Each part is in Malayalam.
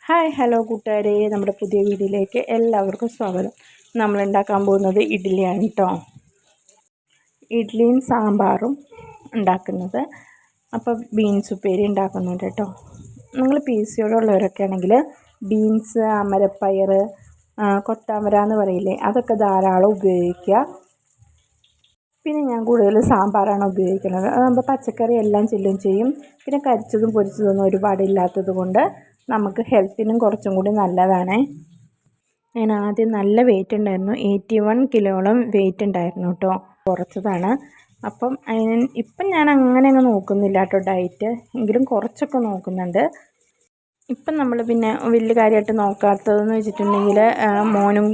ഹായ് ഹലോ കൂട്ടുകാരെ, നമ്മുടെ പുതിയ വീഡിയോയിലേക്ക് എല്ലാവർക്കും സ്വാഗതം. നമ്മൾ ഉണ്ടാക്കാൻ പോകുന്നത് ഇഡ്ഡലിയാണ് കേട്ടോ. ഇഡ്ഡലിയും സാമ്പാറും ഉണ്ടാക്കുന്നത്. അപ്പോൾ ബീൻസ് ഉപ്പേരി ഉണ്ടാക്കുന്നുണ്ട് കേട്ടോ. നിങ്ങൾ PCOD ഉള്ളവരൊക്കെ ആണെങ്കിൽ ബീൻസ്, അമരപ്പയർ, കൊത്താമര എന്ന് പറയില്ലേ, അതൊക്കെ ധാരാളം ഉപയോഗിക്കുക. പിന്നെ ഞാൻ കൂടുതൽ സാമ്പാറാണ് ഉപയോഗിക്കുന്നത്. അതാകുമ്പോൾ പച്ചക്കറി എല്ലാം ചെല്ലും ചെയ്യും. പിന്നെ കരിച്ചതും പൊരിച്ചതൊന്നും ഒരുപാടില്ലാത്തത് കൊണ്ട് നമുക്ക് ഹെൽത്തിനും കുറച്ചും കൂടി നല്ലതാണ്. ഞാൻ ആദ്യം നല്ല വെയിറ്റ് ഉണ്ടായിരുന്നു, 81 കിലോളം വെയിറ്റ് ഉണ്ടായിരുന്നു കേട്ടോ. കുറച്ചതാണ്. അപ്പം ഇപ്പം ഞാൻ അങ്ങനെ അങ്ങ് നോക്കുന്നില്ല കേട്ടോ ഡയറ്റ്, എങ്കിലും കുറച്ചൊക്കെ നോക്കുന്നുണ്ട്. ഇപ്പം നമ്മൾ പിന്നെ വലിയ കാര്യമായിട്ട് നോക്കാത്തതെന്ന് വെച്ചിട്ടുണ്ടെങ്കിൽ മോനും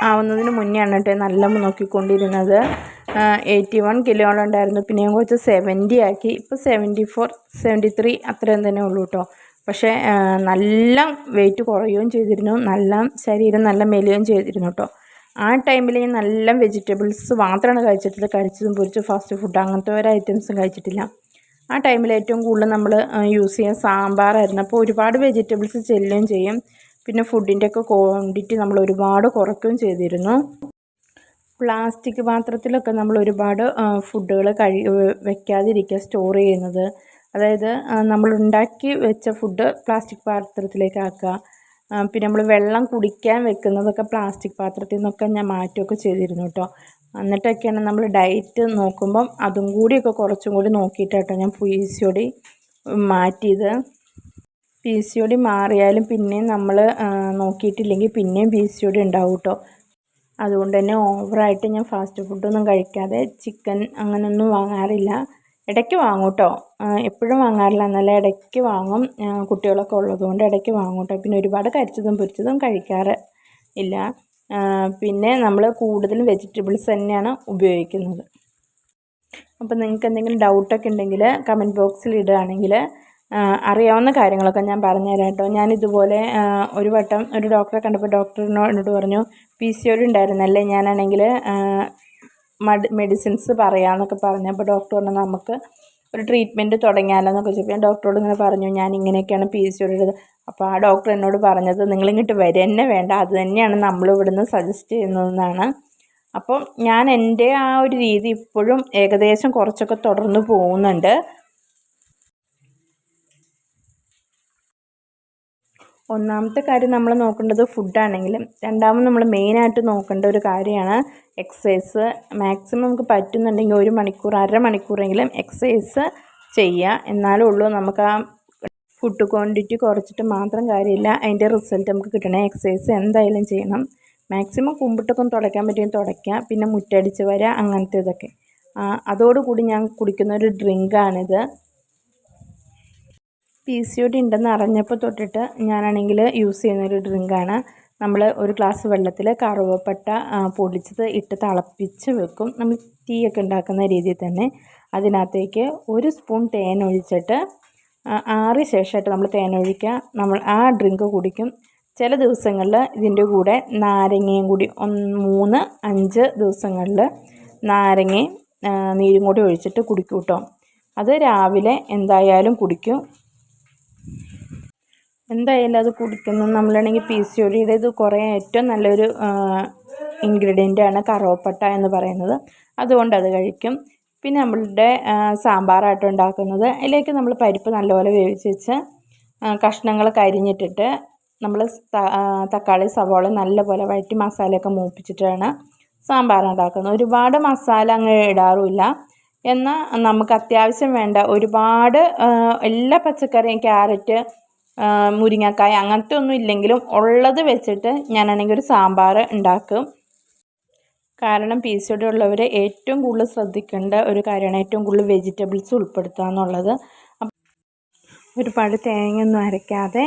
ആവുന്നതിന് മുന്നെയാണ് കേട്ടോ നല്ല നോക്കിക്കൊണ്ടിരുന്നത്. 81 കിലോളം ഉണ്ടായിരുന്നു. പിന്നെ ഞാൻ കുറച്ച് 70 ആക്കി. ഇപ്പോൾ 74, 73 അത്രയും തന്നെ ഉള്ളൂ കേട്ടോ. പക്ഷേ നല്ല വെയിറ്റ് കുറയുകയും ചെയ്തിരുന്നു, നല്ല ശരീരം നല്ല മെലിയുകയും ചെയ്തിരുന്നു കേട്ടോ. ആ ടൈമിൽ ഞാൻ നല്ല വെജിറ്റബിൾസ് മാത്രമാണ് കഴിച്ചിട്ടുള്ളത്. കരിച്ചതും പൊരിച്ചും ഫാസ്റ്റ് ഫുഡ് അങ്ങനത്തെ ഒരു ഐറ്റംസും കഴിച്ചിട്ടില്ല. ആ ടൈമിൽ ഏറ്റവും കൂടുതൽ നമ്മൾ യൂസ് ചെയ്യുക സാമ്പാറായിരുന്നു. അപ്പോൾ ഒരുപാട് വെജിറ്റബിൾസ് ചെല്ലുകയും ചെയ്യും. പിന്നെ ഫുഡിൻ്റെയൊക്കെ ക്വാണ്ടിറ്റി നമ്മൾ ഒരുപാട് കുറയ്ക്കുകയും ചെയ്തിരുന്നു. പ്ലാസ്റ്റിക് പാത്രത്തിലൊക്കെ നമ്മൾ ഒരുപാട് ഫുഡുകൾ വെക്കാതിരിക്കുക, സ്റ്റോർ ചെയ്യുന്നത്. അതായത് നമ്മൾ ഉണ്ടാക്കി വെച്ച ഫുഡ് പ്ലാസ്റ്റിക് പാത്രത്തിലേക്ക് ആക്കുക. പിന്നെ നമ്മൾ വെള്ളം കുടിക്കാൻ വെക്കുന്നതൊക്കെ പ്ലാസ്റ്റിക് പാത്രത്തിൽ നിന്നൊക്കെ ഞാൻ മാറ്റുകയൊക്കെ ചെയ്തിരുന്നു കേട്ടോ. എന്നിട്ടൊക്കെയാണ് നമ്മൾ ഡയറ്റ് നോക്കുമ്പം അതും കൂടിയൊക്കെ കുറച്ചും കൂടി നോക്കിയിട്ടാട്ടോ ഞാൻ PCOD മാറ്റിയത്. PCOD മാറിയാലും പിന്നെയും നമ്മൾ നോക്കിയിട്ടില്ലെങ്കിൽ പിന്നെയും PCOD ഉണ്ടാവും കേട്ടോ. അതുകൊണ്ട് തന്നെ ഓവറായിട്ട് ഞാൻ ഫാസ്റ്റ് ഫുഡൊന്നും കഴിക്കാതെ ചിക്കൻ അങ്ങനെയൊന്നും വാങ്ങാറില്ല. ഇടയ്ക്ക് വാങ്ങും കേട്ടോ, എപ്പോഴും വാങ്ങാറില്ല, എന്നല്ല ഇടയ്ക്ക് വാങ്ങും. കുട്ടികളൊക്കെ ഉള്ളതുകൊണ്ട് ഇടയ്ക്ക് വാങ്ങും കേട്ടോ. പിന്നെ ഒരുപാട് കരിച്ചതും പൊരിച്ചതും കഴിക്കാറ് ഇല്ല. പിന്നെ നമ്മൾ കൂടുതലും വെജിറ്റബിൾസ് തന്നെയാണ് ഉപയോഗിക്കുന്നത്. അപ്പോൾ നിങ്ങൾക്ക് എന്തെങ്കിലും ഡൗട്ടൊക്കെ ഉണ്ടെങ്കിൽ കമൻറ്റ് ബോക്സിൽ ഇടുകയാണെങ്കിൽ അറിയാവുന്ന കാര്യങ്ങളൊക്കെ ഞാൻ പറഞ്ഞുതരാം കേട്ടോ. ഞാനിതുപോലെ ഒരു വട്ടം ഒരു ഡോക്ടറെ കണ്ടപ്പോൾ ഡോക്ടറിനോട് പറഞ്ഞു PCOD ഉണ്ടായിരുന്നല്ലേ, ഞാനാണെങ്കിൽ മെഡിസിൻസ് പറയാമെന്നൊക്കെ പറഞ്ഞു. അപ്പോൾ ഡോക്ടർ പറഞ്ഞു നമുക്ക് ഒരു ട്രീറ്റ്മെൻറ്റ് തുടങ്ങിയാലോ എന്നൊക്കെ ചോദിച്ചു. ഞാൻ ഡോക്ടറോട് ഇങ്ങനെ പറഞ്ഞു ഞാൻ ഇങ്ങനെയൊക്കെയാണ് PCOD ഉള്ളത്. അപ്പോൾ ആ ഡോക്ടർ എന്നോട് പറഞ്ഞത് നിങ്ങളിങ്ങോട്ട് വരിക തന്നെ വേണ്ട, അത് തന്നെയാണ് നമ്മളിവിടുന്ന് സജസ്റ്റ് ചെയ്യുന്നതെന്നാണ്. അപ്പം ഞാൻ എൻ്റെ ആ ഒരു രീതി ഇപ്പോഴും ഏകദേശം കുറച്ചൊക്കെ തുടർന്ന് പോകുന്നുണ്ട്. ഒന്നാമത്തെ കാര്യം നമ്മൾ നോക്കേണ്ടത് ഫുഡാണെങ്കിലും, രണ്ടാമത് നമ്മൾ മെയിനായിട്ട് നോക്കേണ്ട ഒരു കാര്യമാണ് എക്സസൈസ്. മാക്സിമം നമുക്ക് പറ്റുന്നുണ്ടെങ്കിൽ 1 മണിക്കൂർ, അരമണിക്കൂറെങ്കിലും എക്സസൈസ് ചെയ്യുക. എന്നാലേ ഉള്ളൂ നമുക്ക് ആ ഫുഡ് ക്വാണ്ടിറ്റി കുറച്ചിട്ട് മാത്രം കാര്യമില്ല, അതിൻ്റെ റിസൾട്ട് നമുക്ക് കിട്ടണേ. എക്സസൈസ് എന്തായാലും ചെയ്യണം. മാക്സിമം കുമ്പിട്ടൊക്കെ തുടയ്ക്കാൻ പറ്റുമെങ്കിൽ തുടയ്ക്കുക. പിന്നെ മുറ്റടിച്ച് വരിക, അങ്ങനത്തെ ഇതൊക്കെ. അതോടുകൂടി ഞാൻ കുടിക്കുന്ന ഒരു ഡ്രിങ്കാണിത്. PCOD ഉണ്ടെന്ന് അറിഞ്ഞപ്പോൾ തൊട്ടിട്ട് ഞാനാണെങ്കിൽ യൂസ് ചെയ്യുന്നൊരു ഡ്രിങ്കാണ്. നമ്മൾ ഒരു ഗ്ലാസ് വെള്ളത്തിൽ കറുവപ്പട്ട പൊടിച്ചത് ഇട്ട് തിളപ്പിച്ച് വെക്കും, നമ്മൾ ടീയൊക്കെ ഉണ്ടാക്കുന്ന രീതിയിൽ തന്നെ. അതിനകത്തേക്ക് 1 സ്പൂൺ തേൻ ഒഴിച്ചിട്ട് ആറിയ ശേഷമായിട്ട് നമ്മൾ തേൻ ഒഴിക്കുക, നമ്മൾ ആ ഡ്രിങ്ക് കുടിക്കും. ചില ദിവസങ്ങളിൽ ഇതിൻ്റെ കൂടെ നാരങ്ങയും കൂടി 3, 5 ദിവസങ്ങളിൽ നാരങ്ങയും നീരും കൂടി ഒഴിച്ചിട്ട് കുടിക്കും കേട്ടോ. അത് രാവിലെ എന്തായാലും കുടിക്കും. എന്തായാലും അത് കുടിക്കുന്നത് നമ്മളാണെങ്കിൽ PCODയുടെ ഇത് കുറേ ഏറ്റവും നല്ലൊരു ഇൻഗ്രീഡിയൻ്റാണ് കറുവപ്പട്ട എന്ന് പറയുന്നത്. അതുകൊണ്ട് അത് കഴിക്കും. പിന്നെ നമ്മളുടെ സാമ്പാറായിട്ട് ഉണ്ടാക്കുന്നത്, അതിലേക്ക് നമ്മൾ പരിപ്പ് നല്ലപോലെ വേവിച്ച് വെച്ച് കഷ്ണങ്ങളൊക്കെ അരിഞ്ഞിട്ടിട്ട് നമ്മൾ തക്കാളി സവാള നല്ലപോലെ വഴറ്റി മസാലയൊക്കെ മൂപ്പിച്ചിട്ടാണ് സാമ്പാർ ഉണ്ടാക്കുന്നത്. ഒരുപാട് മസാല അങ്ങ് ഇടാറുമില്ല. എന്നാൽ നമുക്ക് അത്യാവശ്യം വേണ്ട ഒരുപാട് എല്ലാ പച്ചക്കറിയും, ക്യാരറ്റ്, മുരിങ്ങക്കായ അങ്ങനത്തെ ഒന്നും ഇല്ലെങ്കിലും ഉള്ളത് വെച്ചിട്ട് ഞാനാണെങ്കിൽ ഒരു സാമ്പാർ ഉണ്ടാക്കും. കാരണം PCOD ഉള്ളവർ ഏറ്റവും കൂടുതൽ ശ്രദ്ധിക്കേണ്ട ഒരു കാര്യമാണ് ഏറ്റവും കൂടുതൽ വെജിറ്റബിൾസ് ഉൾപ്പെടുത്തുക എന്നുള്ളത്. ഒരുപാട് തേങ്ങയൊന്നും അരയ്ക്കാതെ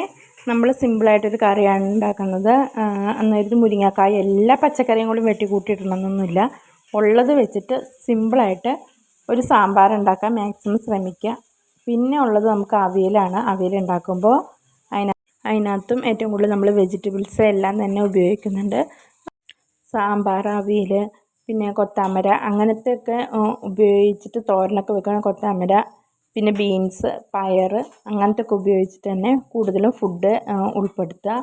നമ്മൾ സിമ്പിളായിട്ടൊരു കറിയാണ് ഉണ്ടാക്കുന്നത്. അന്നേരം മുരിങ്ങക്കായ എല്ലാ പച്ചക്കറിയും കൂടി വെട്ടിക്കൂട്ടിയിടണമെന്നൊന്നുമില്ല, ഉള്ളത് വെച്ചിട്ട് സിമ്പിളായിട്ട് ഒരു സാമ്പാർ ഉണ്ടാക്കാൻ മാക്സിമം ശ്രമിക്കുക. പിന്നെ ഉള്ളത് നമുക്ക് അവിയലാണ്. അവിയൽ ഉണ്ടാക്കുമ്പോൾ അതിനകത്തും ഏറ്റവും കൂടുതൽ നമ്മൾ വെജിറ്റബിൾസ് എല്ലാം തന്നെ ഉപയോഗിക്കുന്നുണ്ട്. സാമ്പാർ, അവിയൽ, പിന്നെ കൊത്താമര അങ്ങനത്തെയൊക്കെ ഉപയോഗിച്ചിട്ട് തോരനൊക്കെ വെക്കണം. കൊത്താമര പിന്നെ ബീൻസ്, പയർ അങ്ങനത്തെ ഒക്കെ ഉപയോഗിച്ചിട്ട് തന്നെ കൂടുതലും ഫുഡ് ഉൾപ്പെടുത്തുക.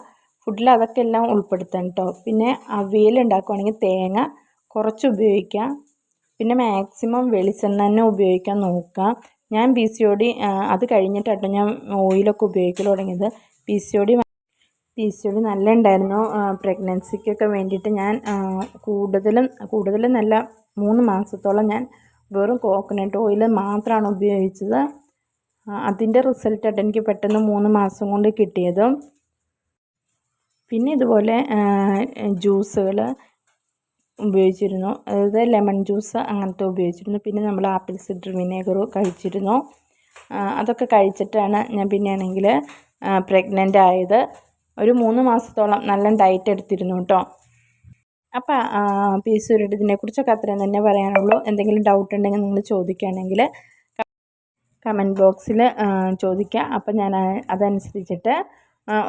ഫുഡിൽ അതൊക്കെ എല്ലാം ഉൾപ്പെടുത്തണം കേട്ടോ. പിന്നെ അവിയൽ ഉണ്ടാക്കുകയാണെങ്കിൽ തേങ്ങ കുറച്ച് ഉപയോഗിക്കുക. പിന്നെ മാക്സിമം വെളിച്ചെണ്ണ തന്നെ ഉപയോഗിക്കാൻ നോക്കുക. ഞാൻ PCOD അത് കഴിഞ്ഞിട്ടാട്ടോ ഞാൻ ഓയിലൊക്കെ ഉപയോഗിക്കൽ തുടങ്ങിയത്. PCOD നല്ല ഉണ്ടായിരുന്നു. പ്രഗ്നൻസിക്കൊക്കെ വേണ്ടിയിട്ട് ഞാൻ കൂടുതലും നല്ല 3 മാസത്തോളം ഞാൻ വെറും കോക്കനട്ട് ഓയിൽ മാത്രമാണ് ഉപയോഗിച്ചത്. അതിൻ്റെ റിസൾട്ടായിട്ട് എനിക്ക് പെട്ടെന്ന് 3 മാസം കൊണ്ട് കിട്ടിയത്. പിന്നെ ഇതുപോലെ ജ്യൂസുകൾ ഉപയോഗിച്ചിരുന്നു. അതായത് ലെമൺ ജ്യൂസ് അങ്ങനത്തെ ഉപയോഗിച്ചിരുന്നു. പിന്നെ നമ്മൾ ആപ്പിൾ സിഡർ വിനേഗർ കഴിച്ചിരുന്നു. അതൊക്കെ കഴിച്ചിട്ടാണ് ഞാൻ പിന്നെയാണെങ്കിൽ പ്രഗ്നൻ്റ് ആയത്. ഒരു 3 മാസത്തോളം നല്ല ഡയറ്റ് എടുത്തിരുന്നു കേട്ടോ. അപ്പോൾ PCOD ഇതിനെക്കുറിച്ചൊക്കെ അത്രയും തന്നെ പറയാനുള്ളൂ. എന്തെങ്കിലും ഡൗട്ട് ഉണ്ടെങ്കിൽ നിങ്ങൾ ചോദിക്കുകയാണെങ്കിൽ കമൻറ്റ് ബോക്സിൽ ചോദിക്കുക. അപ്പോൾ ഞാൻ അതനുസരിച്ചിട്ട്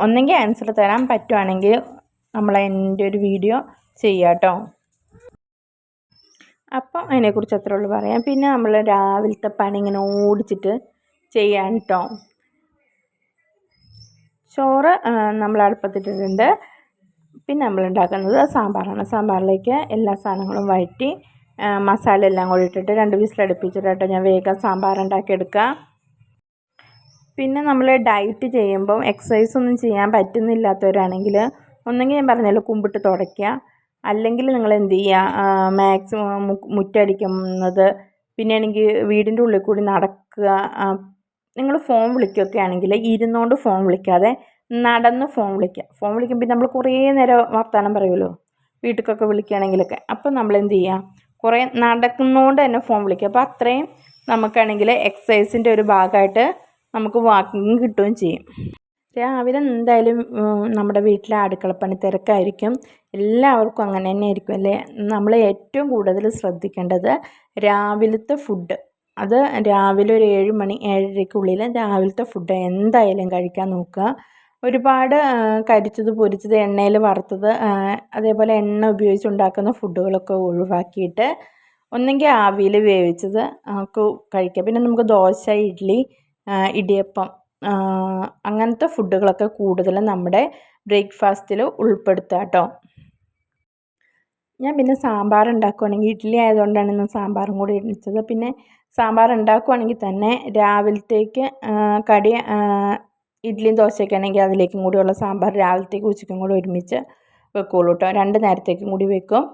ഒന്നെങ്കിൽ ആൻസർ തരാൻ പറ്റുവാണെങ്കിൽ നമ്മൾ എൻ്റെ ഒരു വീഡിയോ ചെയ്യാം കേട്ടോ. അപ്പം അതിനെക്കുറിച്ച് അത്രേ ഉള്ളൂ പറയാം. പിന്നെ നമ്മൾ രാവിലത്തെ പണി ഇങ്ങനെ ഓടിച്ചിട്ട് ചെയ്യാൻ കേട്ടോ. ചോറ് നമ്മൾ അടുപ്പത്തിട്ടിട്ടുണ്ട്. പിന്നെ നമ്മൾ ഉണ്ടാക്കുന്നത് സാമ്പാറാണ്. സാമ്പാറിലേക്ക് എല്ലാ സാധനങ്ങളും വഴറ്റി മസാല എല്ലാം കൂടി ഇട്ടിട്ട് 2 വിസിൽ അടുപ്പിച്ചിട്ട് കേട്ടോ ഞാൻ വേഗം സാമ്പാർ ഉണ്ടാക്കിയെടുക്കുക. പിന്നെ നമ്മൾ ഡയറ്റ് ചെയ്യുമ്പോൾ എക്സസൈസ് ഒന്നും ചെയ്യാൻ പറ്റുന്നില്ലാത്തവരാണെങ്കിൽ ഒന്നെങ്കിൽ ഞാൻ പറഞ്ഞല്ലോ കുമ്പിട്ട് തുടയ്ക്കുക, അല്ലെങ്കിൽ നിങ്ങൾ എന്ത് ചെയ്യുക, മാക്സിമം മുറ്റടിക്കുന്നത്, പിന്നെ ആണെങ്കിൽ വീടിൻ്റെ ഉള്ളിൽ കൂടി നടക്കുക. നിങ്ങൾ ഫോൺ വിളിക്കുകയൊക്കെ ആണെങ്കിൽ ഇരുന്നുകൊണ്ട് ഫോൺ വിളിക്കാതെ നടന്ന് ഫോൺ വിളിക്കുക. ഫോൺ വിളിക്കുമ്പോൾ നമ്മൾ കുറേ നേരം വർത്തമാനം പറയുമല്ലോ വീട്ടിലേക്കൊക്കെ വിളിക്കുകയാണെങ്കിലൊക്കെ. അപ്പോൾ നമ്മൾ എന്ത് ചെയ്യുക, കുറേ നടക്കുന്നതുകൊണ്ട് തന്നെ ഫോൺ വിളിക്കുക. അപ്പോൾ അത്രയും നമുക്കാണെങ്കിൽ എക്സസൈസിൻ്റെ ഒരു ഭാഗമായിട്ട് നമുക്ക് വാക്കിങ് കിട്ടുകയും ചെയ്യും. രാവിലെ എന്തായാലും നമ്മുടെ വീട്ടിലെ അടുക്കളപ്പണി തിരക്കായിരിക്കും. എല്ലാവർക്കും അങ്ങനെ തന്നെ ആയിരിക്കും അല്ലേ. നമ്മൾ ഏറ്റവും കൂടുതൽ ശ്രദ്ധിക്കേണ്ടത് രാവിലത്തെ ഫുഡ്. അത് രാവിലെ ഒരു 7 മണി 7:30ക്കുള്ളിൽ രാവിലത്തെ ഫുഡ് എന്തായാലും കഴിക്കാൻ നോക്കുക. ഒരുപാട് കരിച്ചത് പൊരിച്ചത് എണ്ണയിൽ വറുത്തത് അതേപോലെ എണ്ണ ഉപയോഗിച്ചുണ്ടാക്കുന്ന ഫുഡുകളൊക്കെ ഒഴിവാക്കിയിട്ട് ഒന്നെങ്കിൽ ആവിയിൽ വേവിച്ചത് ഒക്കെ കഴിക്കുക. പിന്നെ നമുക്ക് ദോശ, ഇഡ്ഡലി, ഇടിയപ്പം അങ്ങനത്തെ ഫുഡുകളൊക്കെ കൂടുതലും നമ്മുടെ ബ്രേക്ക്ഫാസ്റ്റിൽ ഉൾപ്പെടുത്തുക കേട്ടോ. ഞാൻ പിന്നെ സാമ്പാർ ഉണ്ടാക്കുകയാണെങ്കിൽ ഇഡ്ഡലി ആയതുകൊണ്ടാണ് ഇന്ന് സാമ്പാറും കൂടി ഇടിച്ചത്. പിന്നെ സാമ്പാർ ഉണ്ടാക്കുകയാണെങ്കിൽ തന്നെ രാവിലത്തേക്ക് കടി ഇഡ്ഡലിയും ദോശയൊക്കെ ആണെങ്കിൽ അതിലേക്കും കൂടിയുള്ള സാമ്പാർ രാവിലത്തേക്കും ഉച്ചയ്ക്കും കൂടി ഒരുമിച്ച് വെക്കുകയുള്ളൂ കേട്ടോ. 2 നേരത്തേക്കും കൂടി വെക്കും.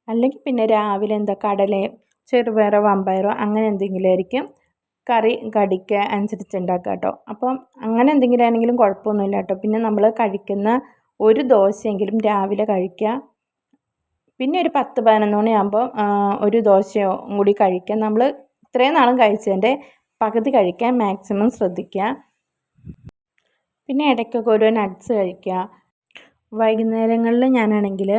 അല്ലെങ്കിൽ പിന്നെ രാവിലെ എന്താ കടലയോ ചെറുപയറോ വമ്പയറോ അങ്ങനെ എന്തെങ്കിലും ആയിരിക്കും കടിക്ക് അനുസരിച്ച് ഉണ്ടാക്കുക കേട്ടോ. അപ്പം അങ്ങനെ എന്തെങ്കിലും ആണെങ്കിലും കുഴപ്പമൊന്നുമില്ല കേട്ടോ. പിന്നെ നമ്മൾ കഴിക്കുന്ന ഒരു ദോശയെങ്കിലും രാവിലെ കഴിക്കുക. പിന്നെ ഒരു 10-11 മണിയാകുമ്പോൾ ഒരു ദോശയോ കൂടി കഴിക്കുക. നമ്മൾ ഇത്രയും നാളും കഴിച്ചതിൻ്റെ പകുതി കഴിക്കാൻ മാക്സിമം ശ്രദ്ധിക്കുക. പിന്നെ ഇടയ്ക്കൊക്കെ ഓരോ നട്ട്സ് കഴിക്കുക. വൈകുന്നേരങ്ങളിൽ ഞാനാണെങ്കിൽ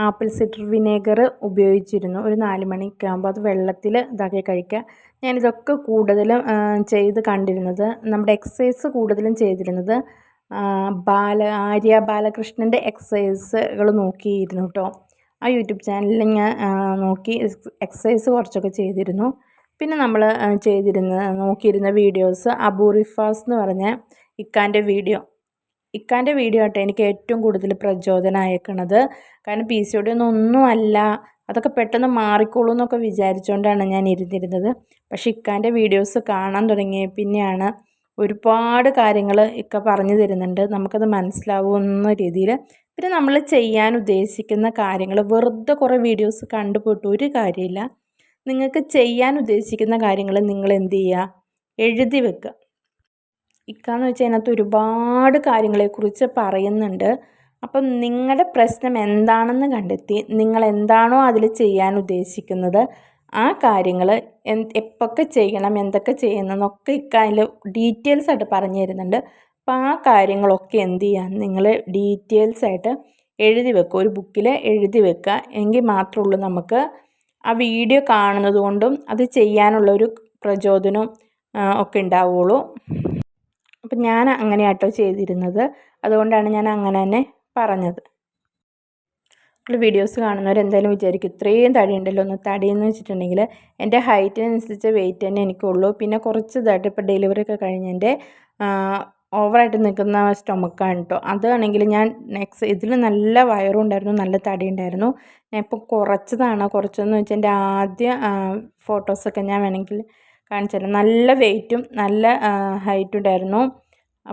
ആപ്പിൾ സിഡർ വിനേഗർ ഉപയോഗിച്ചിരുന്നു. ഒരു 4 മണിയൊക്കെ ആകുമ്പോൾ അത് വെള്ളത്തിൽ ഇതാക്കി കഴിക്കുക. ഞാനിതൊക്കെ കൂടുതലും ചെയ്ത് കണ്ടിരുന്നത് നമ്മുടെ എക്സസൈസ് കൂടുതലും ചെയ്തിരുന്നത് ആര്യ ബാലകൃഷ്ണൻ്റെ എക്സസൈസുകൾ നോക്കിയിരുന്നു കേട്ടോ. ആ യൂട്യൂബ് ചാനലിൽ ഞാൻ നോക്കി എക്സസൈസ് കുറച്ചൊക്കെ ചെയ്തിരുന്നു. പിന്നെ നമ്മൾ നോക്കിയിരുന്ന വീഡിയോസ് അബു റിഫാസ് എന്ന് പറഞ്ഞ ഇക്കാൻ്റെ വീഡിയോ ആട്ടോ എനിക്ക് ഏറ്റവും കൂടുതൽ പ്രചോദനമായേക്കണത്. കാരണം PCOD ഒന്നുമല്ല, അതൊക്കെ പെട്ടെന്ന് മാറിക്കോളൂ എന്നൊക്കെ വിചാരിച്ചുകൊണ്ടാണ് ഞാൻ ഇരുന്നിരുന്നത്. പക്ഷേ ഇക്കാൻ്റെ വീഡിയോസ് കാണാൻ തുടങ്ങിയ പിന്നെയാണ് ഒരുപാട് കാര്യങ്ങൾ ഇക്ക പറഞ്ഞു തരുന്നുണ്ട്, നമുക്കത് മനസ്സിലാവുന്ന രീതിയിൽ. പിന്നെ നമ്മൾ ചെയ്യാൻ ഉദ്ദേശിക്കുന്ന കാര്യങ്ങൾ വെറുതെ കുറേ വീഡിയോസ് കണ്ടുപോയിട്ട് ഒരു കാര്യമില്ല. നിങ്ങൾക്ക് ചെയ്യാൻ ഉദ്ദേശിക്കുന്ന കാര്യങ്ങൾ നിങ്ങൾ എന്ത് ചെയ്യുക, എഴുതി വെക്കുക. ഇക്കാന്ന് വെച്ചാൽ അതിനകത്ത് ഒരുപാട് കാര്യങ്ങളെക്കുറിച്ച് പറയുന്നുണ്ട്. അപ്പം നിങ്ങളുടെ പ്രശ്നം എന്താണെന്ന് കണ്ടെത്തി നിങ്ങൾ എന്താണോ അതിൽ ചെയ്യാൻ ഉദ്ദേശിക്കുന്നത് ആ കാര്യങ്ങൾ എപ്പൊക്കെ ചെയ്യണം, എന്തൊക്കെ ചെയ്യണമെന്നൊക്കെ അതിൽ ഡീറ്റെയിൽസ് ആയിട്ട് പറഞ്ഞു തരുന്നുണ്ട്. അപ്പോൾ ആ കാര്യങ്ങളൊക്കെ എന്ത് ചെയ്യാൻ നിങ്ങൾ ഡീറ്റെയിൽസ് ആയിട്ട് എഴുതി വെക്കുക, ഒരു ബുക്കിൽ എഴുതി വെക്കുക. എങ്കിൽ മാത്രമേ ഉള്ളൂ നമുക്ക് ആ വീഡിയോ കാണുന്നത് കൊണ്ടും അത് ചെയ്യാനുള്ളൊരു പ്രചോദനവും ഒക്കെ ഉണ്ടാവുള്ളൂ. അപ്പം ഞാൻ അങ്ങനെയാട്ടോ ചെയ്തിരുന്നത്, അതുകൊണ്ടാണ് ഞാൻ അങ്ങനെ തന്നെ പറഞ്ഞത്. വീഡിയോസ് കാണുന്നവരെന്തായാലും വിചാരിക്കും ഇത്രയും തടിയുണ്ടല്ലോ. ഒന്ന് തടിയെന്ന് വെച്ചിട്ടുണ്ടെങ്കിൽ എൻ്റെ ഹൈറ്റിനനുസരിച്ച് വെയിറ്റ് തന്നെ എനിക്കുള്ളൂ. പിന്നെ കുറച്ച് ഇതായിട്ട് ഇപ്പോൾ ഡെലിവറി ഒക്കെ കഴിഞ്ഞതിൻ്റെ ഓവറായിട്ട് നിൽക്കുന്ന സ്റ്റൊമക്കാണ് കേട്ടോ. അതാണെങ്കിൽ ഞാൻ ഇതിൽ നല്ല വയറും ഉണ്ടായിരുന്നു, നല്ല തടി ഉണ്ടായിരുന്നു. ഞാൻ ഇപ്പോൾ കുറച്ചെന്ന് വെച്ചാൽ എൻ്റെ ആദ്യ ഫോട്ടോസൊക്കെ ഞാൻ വേണമെങ്കിൽ കാണിച്ചു തരാം. നല്ല വെയിറ്റും നല്ല ഹൈറ്റും ഉണ്ടായിരുന്നു.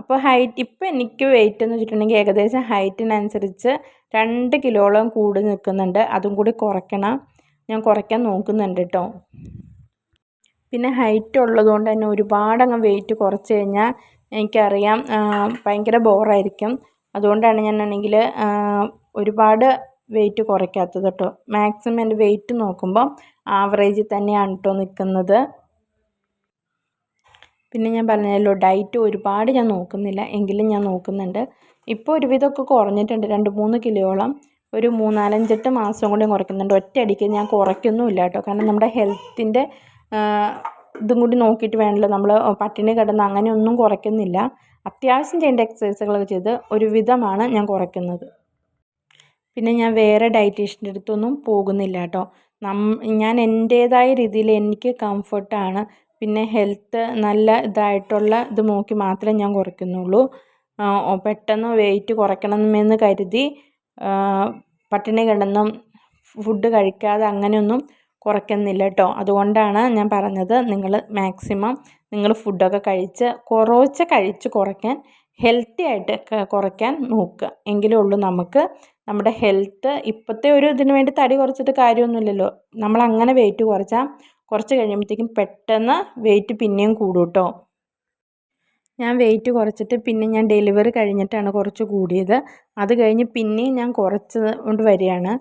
അപ്പോൾ ഇപ്പോൾ എനിക്ക് വെയിറ്റ് എന്ന് വെച്ചിട്ടുണ്ടെങ്കിൽ ഏകദേശം ഹൈറ്റിനനുസരിച്ച് 2 കിലോളം കൂടി നിൽക്കുന്നുണ്ട്. അതും കൂടി ഞാൻ കുറയ്ക്കാൻ നോക്കുന്നുണ്ട് കേട്ടോ. പിന്നെ ഹൈറ്റ് ഉള്ളതുകൊണ്ട് തന്നെ ഒരുപാടങ്ങ് വെയിറ്റ് കുറച്ച് കഴിഞ്ഞാൽ എനിക്കറിയാം ഭയങ്കര ബോറായിരിക്കും. അതുകൊണ്ടാണ് ഞാനാണെങ്കിൽ ഒരുപാട് വെയിറ്റ് കുറയ്ക്കാത്തത് കേട്ടോ. മാക്സിമം എൻ്റെ വെയിറ്റ് നോക്കുമ്പോൾ ആവറേജിൽ തന്നെയാണ് കേട്ടോ നിൽക്കുന്നത്. പിന്നെ ഞാൻ പറഞ്ഞല്ലോ ഡയറ്റ് ഒരുപാട് ഞാൻ നോക്കുന്നില്ല, എങ്കിലും ഞാൻ നോക്കുന്നുണ്ട്. ഇപ്പോൾ ഒരുവിധമൊക്കെ കുറഞ്ഞിട്ടുണ്ട്, 2-3 കിലോയോളം. ഒരു 3-4-5 മാസം കൂടി കുറയ്ക്കുന്നുണ്ട്. ഒറ്റയടിക്ക് ഞാൻ കുറയ്ക്കൊന്നുമില്ല കേട്ടോ. കാരണം നമ്മുടെ ഹെൽത്തിൻ്റെ ഇതും കൂടി നോക്കിയിട്ട് വേണമല്ലോ. നമ്മൾ പട്ടിണി കിടന്ന് അങ്ങനെയൊന്നും കുറയ്ക്കുന്നില്ല. അത്യാവശ്യം ചെയ്യേണ്ട എക്സസൈസുകളൊക്കെ ചെയ്ത് ഒരുവിധമാണ് ഞാൻ കുറയ്ക്കുന്നത്. പിന്നെ ഞാൻ വേറെ ഡയറ്റീഷ്യൻ്റെ അടുത്തൊന്നും പോകുന്നില്ല കേട്ടോ. ഞാൻ എൻ്റേതായ രീതിയിൽ എനിക്ക് കംഫർട്ടാണ്, പിന്നെ ഹെൽത്ത് നല്ല ഇതായിട്ടുള്ള ഇത് നോക്കി മാത്രമേ ഞാൻ കുറയ്ക്കുന്നുള്ളൂ. പെട്ടെന്ന് വെയിറ്റ് കുറയ്ക്കണമെന്ന് കരുതി പട്ടിണി കിടന്നും ഫുഡ് കഴിക്കാതെ അങ്ങനെയൊന്നും കുറയ്ക്കുന്നില്ല കേട്ടോ. അതുകൊണ്ടാണ് ഞാൻ പറഞ്ഞത് മാക്സിമം നിങ്ങൾ ഫുഡൊക്കെ കഴിച്ച് കുറയ്ക്കാൻ, ഹെൽത്തി ആയിട്ട് കുറയ്ക്കാൻ നോക്കുക. എങ്കിലേ ഉള്ളൂ നമുക്ക് നമ്മുടെ ഹെൽത്ത്. ഇപ്പോഴത്തെ ഒരു ഇതിന് വേണ്ടി തടി കുറച്ചിട്ട് കാര്യമൊന്നുമില്ലല്ലോ. നമ്മളങ്ങനെ വെയിറ്റ് കുറച്ചാൽ കുറച്ച് കഴിയുമ്പോഴത്തേക്കും പെട്ടെന്ന് വെയിറ്റ് പിന്നെയും കൂടും കേട്ടോ. ഞാൻ വെയിറ്റ് കുറച്ചിട്ട് പിന്നെ ഞാൻ ഡെലിവറി കഴിഞ്ഞിട്ടാണ് കുറച്ച് കൂടിയത്. അത് കഴിഞ്ഞ് പിന്നെയും ഞാൻ കുറച്ച് കൊണ്ട് വരികയാണ്.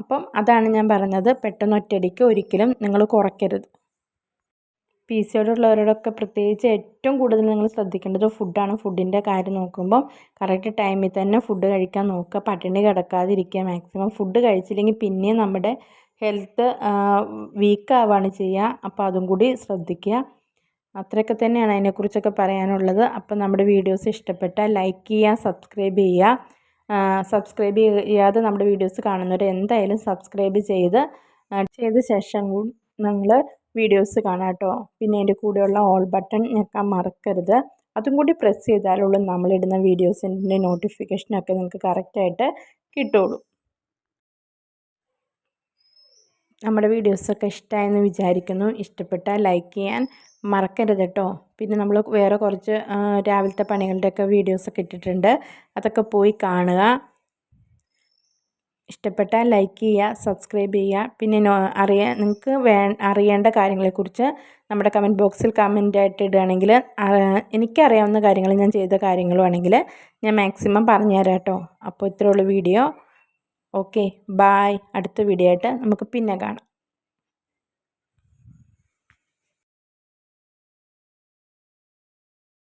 അപ്പം അതാണ് ഞാൻ പറഞ്ഞത്, പെട്ടെന്ന് ഒറ്റയടിക്ക് ഒരിക്കലും നിങ്ങൾ കുറയ്ക്കരുത്. PCOD ഉള്ളവരോടൊക്കെ പ്രത്യേകിച്ച് ഏറ്റവും കൂടുതൽ നിങ്ങൾ ശ്രദ്ധിക്കേണ്ടത് ഫുഡാണ്. ഫുഡിൻ്റെ കാര്യം നോക്കുമ്പോൾ കറക്റ്റ് ടൈമിൽ തന്നെ ഫുഡ് കഴിക്കാൻ നോക്കുക. പട്ടിണി കിടക്കാതിരിക്കുക മാക്സിമം. ഫുഡ് കഴിച്ചില്ലെങ്കിൽ പിന്നെയും നമ്മുടെ ഹെൽത്ത് വീക്കാവുകയാണ് ചെയ്യുക. അപ്പോൾ അതും കൂടി ശ്രദ്ധിക്കുക. അത്രയൊക്കെ തന്നെയാണ് അതിനെക്കുറിച്ചൊക്കെ പറയാനുള്ളത്. അപ്പോൾ നമ്മുടെ വീഡിയോസ് ഇഷ്ടപ്പെട്ടാൽ ലൈക്ക് ചെയ്യുക, സബ്സ്ക്രൈബ് ചെയ്യുക. സബ്സ്ക്രൈബ് ചെയ്യാതെ നമ്മുടെ വീഡിയോസ് കാണുന്നവർ എന്തായാലും സബ്സ്ക്രൈബ് ചെയ്ത ശേഷം നിങ്ങൾ വീഡിയോസ് കാണാം കേട്ടോ. പിന്നെ അതിൻ്റെ കൂടെയുള്ള ഓൾ ബട്ടൺ ഞെക്കാൻ മറക്കരുത്. അതും കൂടി പ്രസ് ചെയ്താലുള്ളൂ നമ്മളിടുന്ന വീഡിയോസിൻ്റെ നോട്ടിഫിക്കേഷനൊക്കെ നിങ്ങൾക്ക് കറക്റ്റായിട്ട് കിട്ടുള്ളൂ. നമ്മുടെ വീഡിയോസൊക്കെ ഇഷ്ടമായെന്ന് വിചാരിക്കുന്നു. ഇഷ്ടപ്പെട്ടാൽ ലൈക്ക് ചെയ്യാൻ മറക്കരുത് കേട്ടോ. പിന്നെ നമ്മൾ വേറെ കുറച്ച് രാവിലത്തെ പണികളുടെയൊക്കെ വീഡിയോസൊക്കെ ഇട്ടിട്ടുണ്ട്, അതൊക്കെ പോയി കാണുക. ഇഷ്ടപ്പെട്ടാൽ ലൈക്ക് ചെയ്യുക, സബ്സ്ക്രൈബ് ചെയ്യുക. പിന്നെ നിങ്ങൾക്ക് അറിയേണ്ട കാര്യങ്ങളെക്കുറിച്ച് നമ്മുടെ കമൻറ്റ് ബോക്സിൽ കമൻറ്റായിട്ട് ഇടുകയാണെങ്കിൽ എനിക്കറിയാവുന്ന കാര്യങ്ങൾ, ഞാൻ ചെയ്ത കാര്യങ്ങളുമാണെങ്കിൽ ഞാൻ മാക്സിമം പറഞ്ഞു തരാം കേട്ടോ. അപ്പോൾ ഇത്രയുള്ള വീഡിയോ. Okay, bye. അടുത്ത വീഡിയോ ആയിട്ട് നമുക്ക് പിന്നെ കാണാം.